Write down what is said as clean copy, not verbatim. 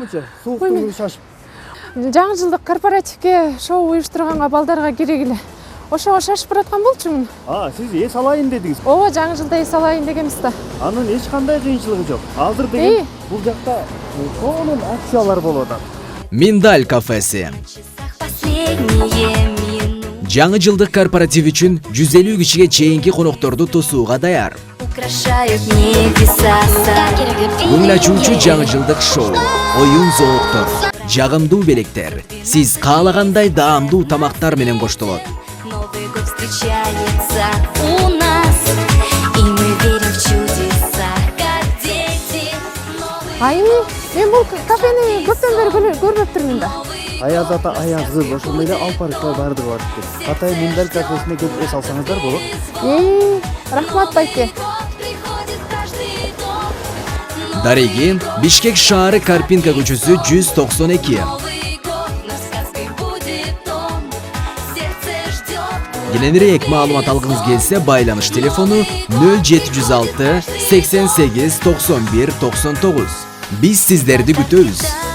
болчу? Сууктуу шашып. Жаңы жылдык корпоративке шоу уюштурганга балдарга керек эле. Ошого шашып бараткан болчумун. Сиз эс алайын дедиңиз. Ооба, жаңы жылда эс алайын дегенбиз да. Анын эч кандай кыйынчылыгы жок. Азыр деген бул жакта сонун акциялар болуп атат. Миндаль кафеси. Жаңы жылдык корпоратив үчүн 150 кишиге чейинки конокторду тосууга даяр. Көңүл ачуучу жаңы жылдык шоу, оюн зооктор, жагымдуу белектер, сиз каалагандай даамдуу тамактар менен коштолот. Новый год встречается у нас, и мы верим в чудеса, как дети. Айми, мен бул кафени көптөн бери көрбөптүрмүн да. Аяз ата, аяз кыз, ошондой эле алпарыкка бардыгы бар экен. Атай Миндаль кафесине келип эс алсаңыздар болот. Рахмат байке. Дарегин, Бишкек шаары, Карпинка көчөсү 192. Кененирээк маалымат алгыңыз келсе, байланыш телефону 0706 88 91 99. Биз сиздерди күтөбүз.